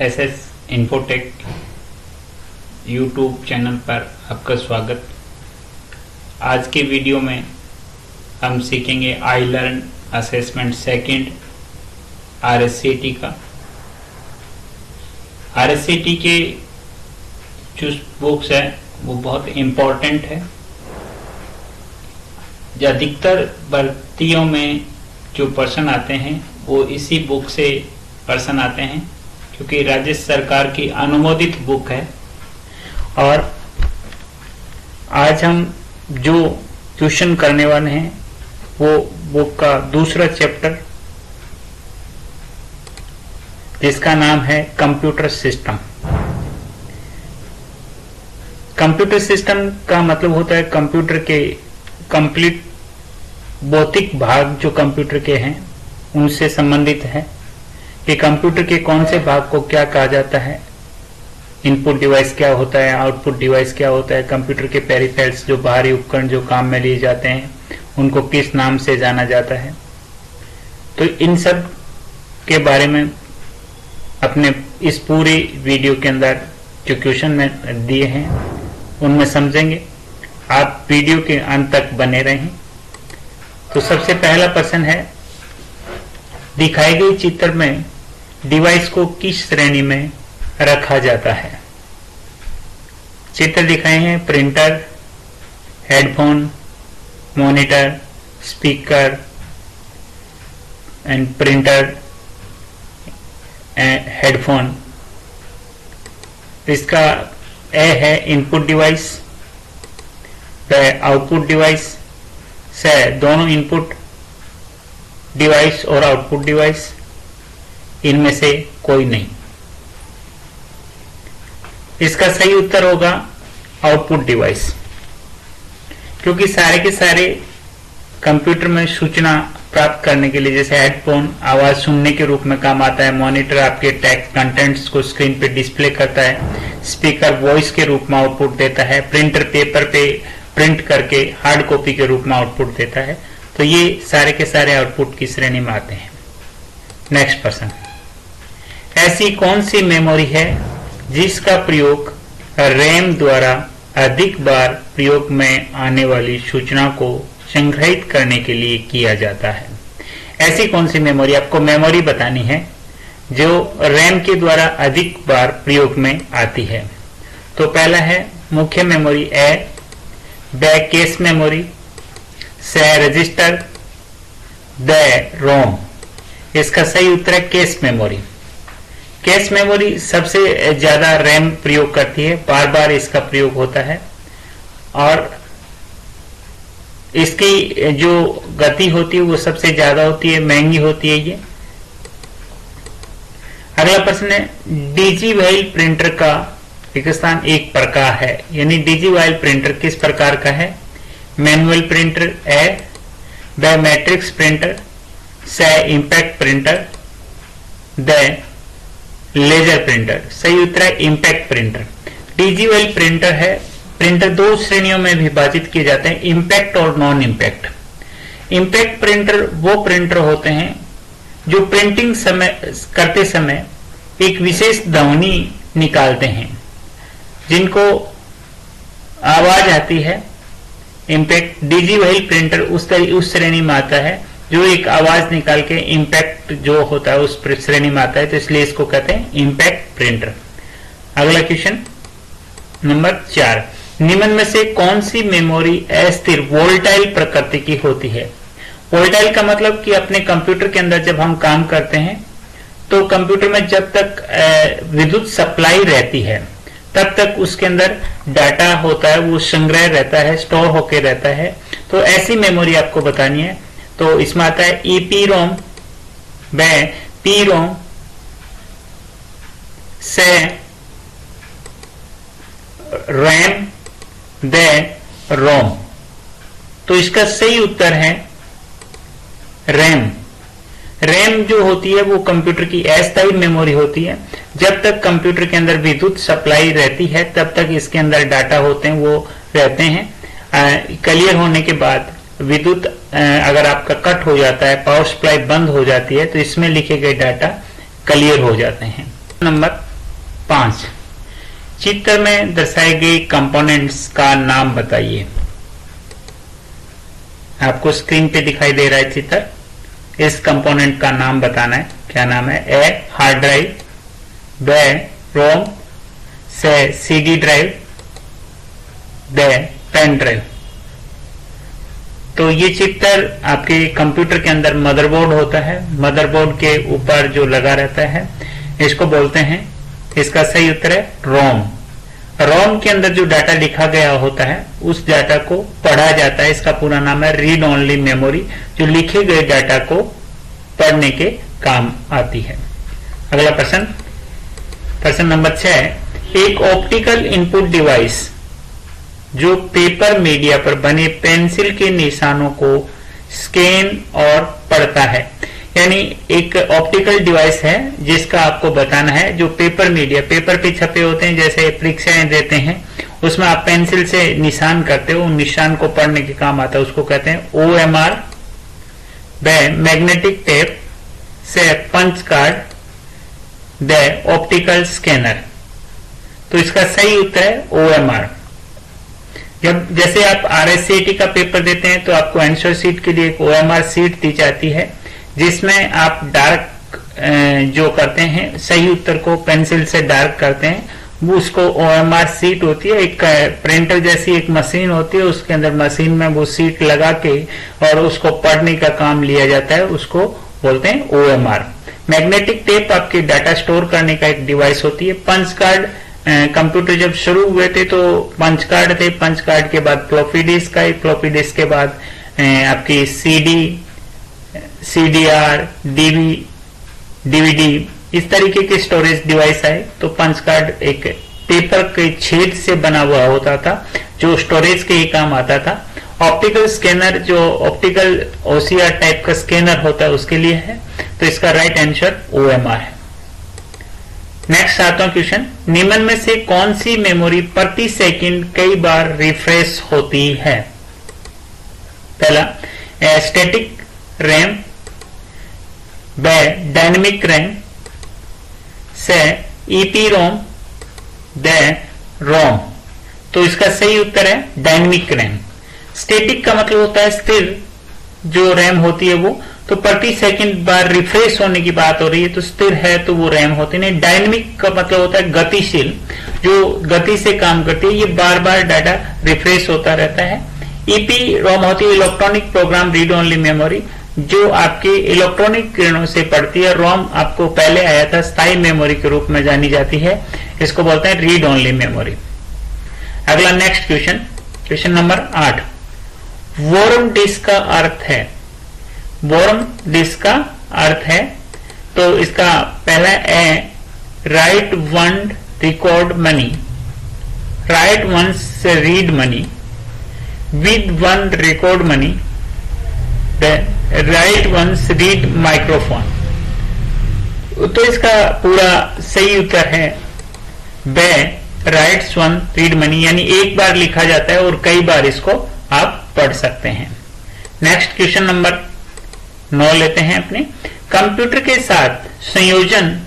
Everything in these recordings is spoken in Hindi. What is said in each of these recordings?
एसएस इन्फोटेक यूट्यूब चैनल पर आपका स्वागत। आज के वीडियो में हम सीखेंगे आई लर्न असेसमेंट सेकंड आरएससीटी का। आरएससीटी के जो बुक्स है वो बहुत इम्पोर्टेंट है। अधिकतर भर्तियों में जो पर्सन आते हैं वो इसी बुक से पर्सन आते हैं, क्योंकि राज्य सरकार की अनुमोदित बुक है। और आज हम जो क्वेश्चन करने वाले हैं वो बुक का दूसरा चैप्टर, जिसका नाम है कंप्यूटर सिस्टम। कंप्यूटर सिस्टम का मतलब होता है कंप्यूटर के कंप्लीट भौतिक भाग जो कंप्यूटर के हैं उनसे संबंधित है कि कंप्यूटर के कौन से भाग को क्या कहा जाता है, इनपुट डिवाइस क्या होता है, आउटपुट डिवाइस क्या होता है, कंप्यूटर के पेरिफेरल्स जो बाहरी उपकरण जो काम में लिए जाते हैं उनको किस नाम से जाना जाता है। तो इन सब के बारे में अपने इस पूरी वीडियो के अंदर जो क्वेश्चन में दिए हैं उनमें समझेंगे। आप वीडियो के अंत तक बने रहें। तो सबसे पहला प्रश्न है, दिखाई गई चित्र में डिवाइस को किस श्रेणी में रखा जाता है। चित्र दिखाए हैं printer, headphone, monitor, speaker and printer, headphone. इसका ए है इनपुट डिवाइस, ब आउटपुट डिवाइस, से दोनों इनपुट डिवाइस और आउटपुट डिवाइस, इनमें से कोई नहीं। इसका सही उत्तर होगा आउटपुट डिवाइस, क्योंकि सारे के सारे कंप्यूटर में सूचना प्राप्त करने के लिए, जैसे हेडफोन आवाज सुनने के रूप में काम आता है, मॉनिटर आपके टेक्स्ट कंटेंट्स को स्क्रीन पे डिस्प्ले करता है, स्पीकर वॉइस के रूप में आउटपुट देता है, प्रिंटर पेपर पे प्रिंट करके हार्ड कॉपी के रूप में आउटपुट देता है। तो ये सारे के सारे आउटपुट की श्रेणी में आते हैं। नेक्स्ट प्रश्न, ऐसी कौन सी मेमोरी है जिसका प्रयोग रैम द्वारा अधिक बार प्रयोग में आने वाली सूचना को संग्रहित करने के लिए किया जाता है। ऐसी कौन सी मेमोरी, आपको मेमोरी बतानी है जो रैम के द्वारा अधिक बार प्रयोग में आती है। तो पहला है मुख्य मेमोरी ए, ब केस मेमोरी, से रजिस्टर, द रोम। इसका सही उत्तर है केस मेमोरी। केस मेमोरी सबसे ज्यादा रैम प्रयोग करती है, बार बार इसका प्रयोग होता है और इसकी जो गति होती है वो सबसे ज्यादा होती है, महंगी होती है ये। अगला प्रश्न है, डिजीवाइल प्रिंटर का एक स्थान एक प्रकार है, यानी डिजीवाइल प्रिंटर किस प्रकार का है। Manual printer A, B matrix printer, C impact printer, D laser printer. सही उत्तर है इंपैक्ट प्रिंटर। डिजीवाइल प्रिंटर है, प्रिंटर दो श्रेणियों में विभाजित किए जाते हैं, इंपैक्ट और नॉन इंपैक्ट। इंपैक्ट प्रिंटर वो प्रिंटर होते हैं जो प्रिंटिंग करते समय एक विशेष ध्वनि निकालते हैं, जिनको आवाज आती है। इंपैक्ट डिजीवाइल प्रिंटर उस श्रेणी में आता है जो एक आवाज निकाल के इंपैक्ट जो होता है उस श्रेणी में आता है, तो इसलिए इसको कहते हैं इंपैक्ट प्रिंटर। अगला क्वेश्चन नंबर 4, निम्न में से कौन सी मेमोरी अस्थिर वोल्टाइल प्रकृति की होती है। वोल्टाइल का मतलब कि अपने कंप्यूटर के अंदर जब हम काम करते हैं तो कंप्यूटर में जब तक विद्युत सप्लाई रहती है तब तक उसके अंदर डाटा होता है, वो संग्रह रहता है, स्टोर होके रहता है। तो ऐसी मेमोरी आपको बतानी है। तो इसमें आता है ईपीरोम, ब पीरोम, से रैम, द रोम। तो इसका सही उत्तर है रैम। रैम जो होती है वो कंप्यूटर की अस्थायी मेमोरी होती है। जब तक कंप्यूटर के अंदर विद्युत सप्लाई रहती है तब तक इसके अंदर डाटा होते हैं वो रहते हैं। क्लियर होने के बाद विद्युत अगर आपका कट हो जाता है, पावर सप्लाई बंद हो जाती है, तो इसमें लिखे गए डाटा क्लियर हो जाते हैं। नंबर 5 चित्र में दर्शाए गए कंपोनेंट्स का नाम बताइए। आपको स्क्रीन पे दिखाई दे रहा है चित्र। इस कंपोनेंट का नाम बताना है। क्या नाम है? A hard drive, B ROM, C CD drive, D pen drive. तो ये चित्र आपके कंप्यूटर के अंदर मदरबोर्ड होता है। मदरबोर्ड के ऊपर जो लगा रहता है इसको बोलते हैं, इसका सही उत्तर है रोम। रोम के अंदर जो डाटा लिखा गया होता है उस डाटा को पढ़ा जाता है। इसका पूरा नाम है रीड ओनली मेमोरी, जो लिखे गए डाटा को पढ़ने के काम आती है। अगला प्रश्न, प्रश्न नंबर 6। एक ऑप्टिकल इनपुट डिवाइस जो पेपर मीडिया पर बने पेंसिल के निशानों को स्कैन और पढ़ता है। यानी एक ऑप्टिकल डिवाइस है जिसका आपको बताना है, जो पेपर मीडिया, पेपर पे छपे होते हैं, जैसे परीक्षाएं देते हैं उसमें आप पेंसिल से निशान करते हो, उन निशान को पढ़ने के काम आता है, उसको कहते हैं OMR। Magnetic tape, C punch card, D optical scanner. तो इसका सही उत्तर है OMR। जब जैसे आप RSCT का पेपर देते हैं तो आपको आंसर शीट के लिए एक OMR शीट दी जाती है, जिसमें आप डार्क जो करते हैं, सही उत्तर को पेंसिल से डार्क करते हैं, वो उसको OMR शीट होती है। एक प्रिंटर जैसी एक मशीन होती है, उसके अंदर मशीन में वो शीट लगा के और उसको पढ़ने का काम लिया जाता है, उसको बोलते हैं OMR। मैग्नेटिक टेप आपके डाटा स्टोर करने का एक डिवाइस होती है। पंच कार्ड, कंप्यूटर जब शुरू हुए थे तो पंच कार्ड थे, पंच कार्ड के बाद फ्लॉपी डिस्क आई, फ्लॉपी डिस्क के बाद आपकी CD, CDR, DVD, इस तरीके के स्टोरेज डिवाइस आए। तो पंच कार्ड एक पेपर के छेद से बना हुआ होता था जो स्टोरेज के ही काम आता था। ऑप्टिकल स्कैनर जो ऑप्टिकल OCR टाइप का स्कैनर होता है उसके लिए है। तो इसका राइट आंसर OMR है। नेक्स्ट 7वां क्वेश्चन, निम्न में से कौन सी मेमोरी प्रति सेकंड कई बार रिफ्रेश होती है? पहला static RAM, B dynamic RAM, से EPROM, डी रोम। तो इसका सही उत्तर है डायनेमिक रैम। स्टैटिक का मतलब होता है स्थिर जो रैम होती है वो, तो प्रति सेकंड बार रिफ्रेश होने की बात हो रही है तो स्थिर है तो वो रैम होती नहीं। डायनेमिक का मतलब होता है गतिशील, जो गति से काम करती है, ये बार बार डाटा रिफ्रेश होता रहता है। EPROM होती है electronic program read only memory, जो आपके इलेक्ट्रॉनिक किरणों से पढ़ती है। रोम आपको पहले आया था, स्थायी मेमोरी के रूप में जानी जाती है, इसको बोलते हैं रीड ओनली मेमोरी। अगला next question, question number 8। WORM disk का अर्थ है, वॉर्म डिस्क का अर्थ है, तो इसका पहला A write one record many, write once C read many, with one record many, write once read microphone. तो इसका पूरा सही उत्तर है B writes one read many, यानी एक बार लिखा जाता है और कई बार इसको आप पढ़ सकते हैं। नेक्स्ट क्वेश्चन नंबर 9 लेते हैं अपने। कंप्यूटर के साथ संयोजन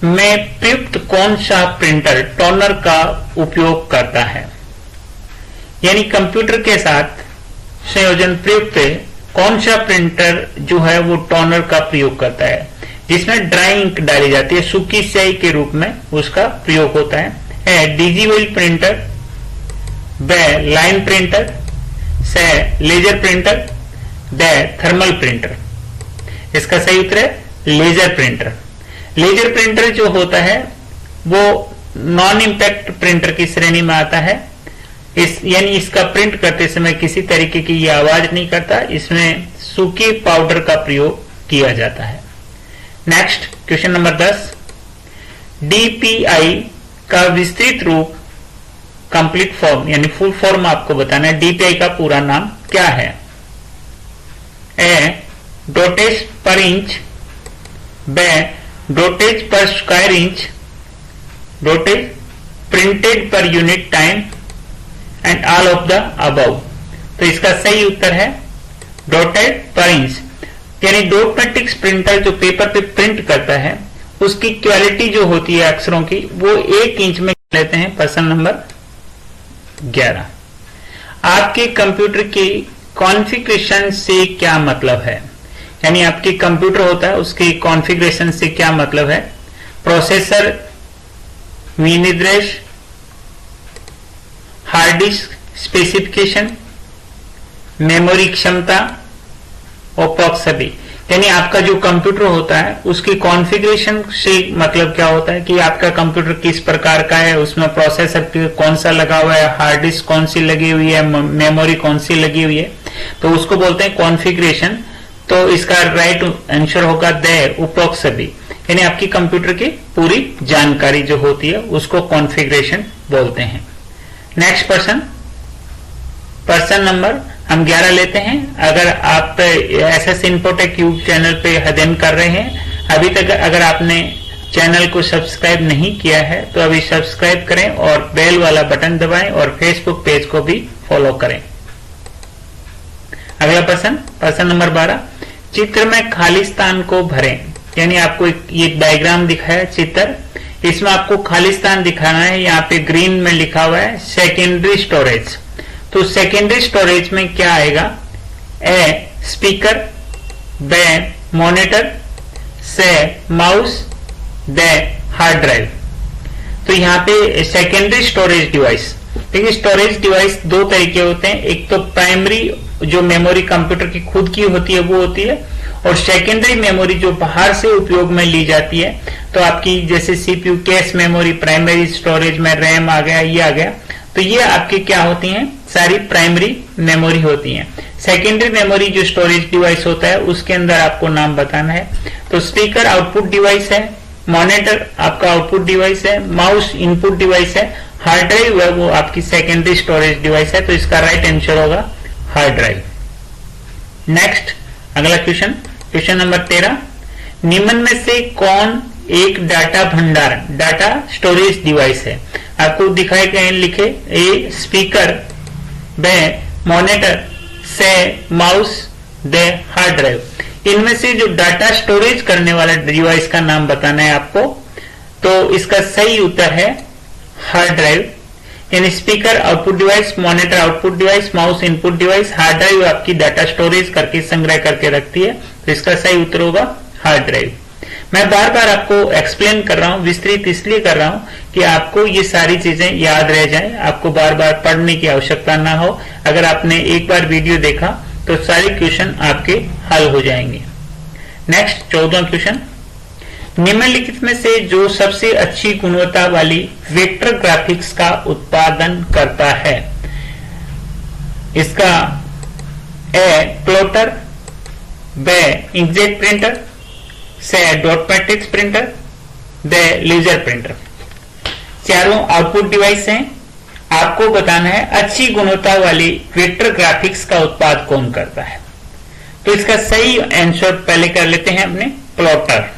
में प्रयुक्त कौन सा प्रिंटर टोनर का उपयोग करता है? यानी कंप्यूटर के साथ संयोजन प्रयुक्त कौन सा प्रिंटर जो है वो टोनर का प्रयोग करता है, जिसमें ड्राई इंक डाली जाती है, सूखी स्याही के रूप में उसका प्रयोग होता है। A digital printer, B line printer, C laser printer, D thermal printer. इसका सही उत्तर है लेजर प्रिंटर। लेजर प्रिंटर जो होता है वो नॉन इंपैक्ट प्रिंटर की श्रेणी में आता है। यानी इसका प्रिंट करते समय किसी तरीके की ये आवाज नहीं करता, इसमें सूखे पाउडर का प्रयोग किया जाता है। Next question number 10। DPI का विस्तृत रूप, कंप्लीट फॉर्म यानी फुल फॉर्म आपको बताना है। DPI का पूरा नाम क्या है? ए डोटेज पर inch, B dots per square inch, dots printed per unit time, and all of the above. तो इसका सही उत्तर है डॉटेड पर इंच। यानी डॉट मैट्रिक्स प्रिंटर जो पेपर पे प्रिंट करता है उसकी क्वालिटी जो होती है अक्षरों की वो 1 इंच में लेते हैं। प्रश्न नंबर 11, आपके कंप्यूटर की कॉन्फ़िगरेशन से क्या मतलब है? यानी आपकी कंप्यूटर होता है उसकी कॉन्फ़िगरेशन से क्या मतलब है? प्रोसेसर, विनिर्देश, हार्ड डिस्क स्पेसिफिकेशन, मेमोरी क्षमता और प्रॉक्सिमिटी। यानी आपका जो कंप्यूटर होता है उसकी कॉन्फ़िगरेशन से मतलब क्या होता है कि आपका कंप्यूटर किस प्रकार का है, उसमें प्रोसेसर कौन सा लगा हुआ है, हार्ड डिस्क कौन सी लगी हुई है, मेमोरी कौन सी लगी हुई है, तो उसको बोलते हैं कॉन्फ़िगरेशन। तो इसका राइट आंसर होगा द प्रॉक्सिमिटी। यानी आपकी कंप्यूटर की पूरी जानकारी जो होती है उसको कॉन्फ़िगरेशन बोलते हैं। नेक्स्ट प्रश्न नंबर हम 11 लेते हैं। अगर आप एसएस इन्फोटेक यूट्यूब चैनल पे अध्ययन कर रहे हैं, अभी तक अगर आपने चैनल को सब्सक्राइब नहीं किया है तो अभी सब्सक्राइब करें और बेल वाला बटन दबाएं और फेसबुक पेज को भी फॉलो करें। अगला प्रश्न नंबर 12, चित्र में खाली स्थान को भरें। यानी आपको ये डायग्राम दिखाया चित्र, इसमें आपको खाली स्थान दिखाना है। यहाँ पे ग्रीन में लिखा हुआ है सेकेंडरी स्टोरेज। तो सेकेंडरी स्टोरेज में क्या आएगा? ए स्पीकर, बी मॉनिटर, से माउस, द हार्ड ड्राइव। तो यहाँ पे सेकेंडरी स्टोरेज डिवाइस, देखिए स्टोरेज डिवाइस 2 तरीके होते हैं। एक तो प्राइमरी जो मेमोरी कंप्यूटर की खुद की होती है वो होती है, और सेकेंडरी मेमोरी जो बाहर से उपयोग में ली जाती है। तो आपकी जैसे CPU cache memory, primary storage में रैम आ गया, ये आ गया, तो ये आपकी क्या होती हैं? सारी प्राइमरी मेमोरी होती हैं। सेकेंडरी मेमोरी जो स्टोरेज डिवाइस होता है उसके अंदर आपको नाम बताना है। तो स्पीकर आउटपुट डिवाइस है, मॉनिटर आपका आउटपुट डिवाइस है, माउस इनपुट डिवाइस है, हार्ड ड्राइव है वो आपकी सेकेंडरी स्टोरेज डिवाइस है। तो इसका राइट आंसर होगा हार्ड ड्राइव। नेक्स्ट अगला क्वेश्चन नंबर 13, निम्न में से कौन एक डाटा भंडार, डाटा स्टोरेज डिवाइस है? आपको दिखाए गए लिखे ए स्पीकर, बे मॉनिटर, से माउस, दे हार्ड ड्राइव। इनमें से जो डाटा स्टोरेज करने वाला डिवाइस का नाम बताना है आपको। तो इसका सही उत्तर है हार्ड ड्राइव। यानी speaker output device, monitor output device, mouse input device, hard drive आपकी डाटा स्टोरेज करके संग्रह करके रखती है। तो इसका सही उत्तर होगा हार्ड ड्राइव। मैं बार बार आपको एक्सप्लेन कर रहा हूं, विस्तृत इसलिए कर रहा हूं कि आपको ये सारी चीजें याद रह जाएं, आपको बार बार पढ़ने की आवश्यकता ना हो। अगर आपने एक बार वीडियो देखा तो सारे क्वेश्चन आपके हल हो जाएंगे। नेक्स्ट 14वां क्वेश्चन, निम्नलिखित में से जो सबसे अच्छी गुणवत्ता वाली वेक्टर ग्राफिक्स का उत्पादन करता है? इसका A plotter, B inkjet printer, C dot matrix printer, D laser printer. चारों आउटपुट डिवाइस हैं। आपको बताना है अच्छी गुणवत्ता वाली वेक्टर ग्राफिक्स का उत्पाद कौन करता है। तो इसका सही आंसर पहले कर लेते हैं अपने प्लॉटर।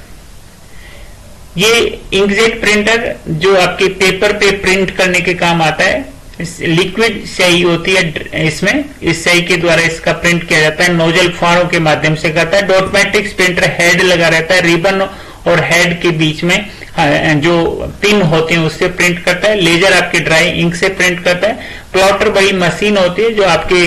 ये इंकजेट प्रिंटर जो आपके पेपर पे प्रिंट करने के काम आता है, लिक्विड स्याही होती है इसमें, इस स्याही के द्वारा इसका प्रिंट किया जाता है, नोजल फाड़ों के माध्यम से करता है। डॉट मैट्रिक्स प्रिंटर हेड लगा रहता है, रिबन और हेड के बीच में जो पिन होते हैं उससे प्रिंट करता है। लेजर आपके ड्राई इंक से प्रिंट करता है। प्लॉटर बड़ी मशीन होती है जो आपके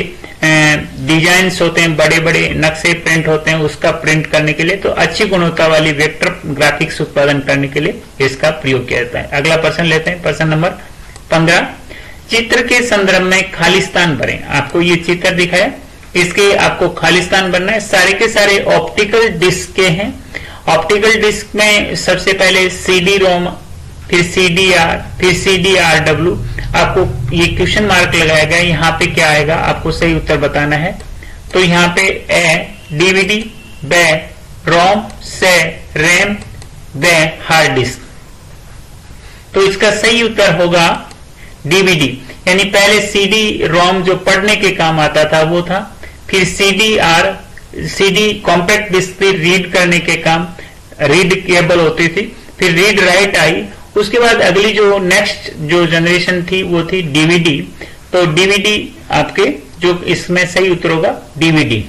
डिजाइन्स होते हैं, बड़े बड़े नक्शे प्रिंट होते हैं, उसका प्रिंट करने के लिए। तो अच्छी गुणवत्ता वाली वेक्टर ग्राफिक्स उत्पादन करने के लिए इसका प्रयोग किया जाता है। अगला प्रश्न लेते हैं, प्रश्न नंबर 15, चित्र के संदर्भ में खाली स्थान भरें। आपको ये चित्र दिखाया, इसके आपको खाली स्थान भरना है। सारे के सारे ऑप्टिकल डिस्क के हैं। ऑप्टिकल डिस्क में सबसे पहले सीडी रोम, फिर सीडीआर, फिर सीडीआरडब्ल्यू। आपको ये क्वेश्चन मार्क लगाया गया, यहाँ पे क्या आएगा आपको सही उत्तर बताना है। तो यहाँ पे ए डीवीडी, बे रोम, से रैम, दे हार्ड डिस्क। तो इसका सही उत्तर होगा डीवीडी। यानी पहले सीडी रोम जो पढ़ने के काम आता था वो था, फिर सीडीआर, सीडी कॉम्पैक्ट डिस्क पे रीड करने के काम, रीड केबल होती थी, फिर रीड राइट आई। उसके बाद अगली जो नेक्स्ट जो जनरेशन थी वो थी डीवीडी। तो डीवीडी आपके जो इसमें सही उत्तर होगा डीवीडी।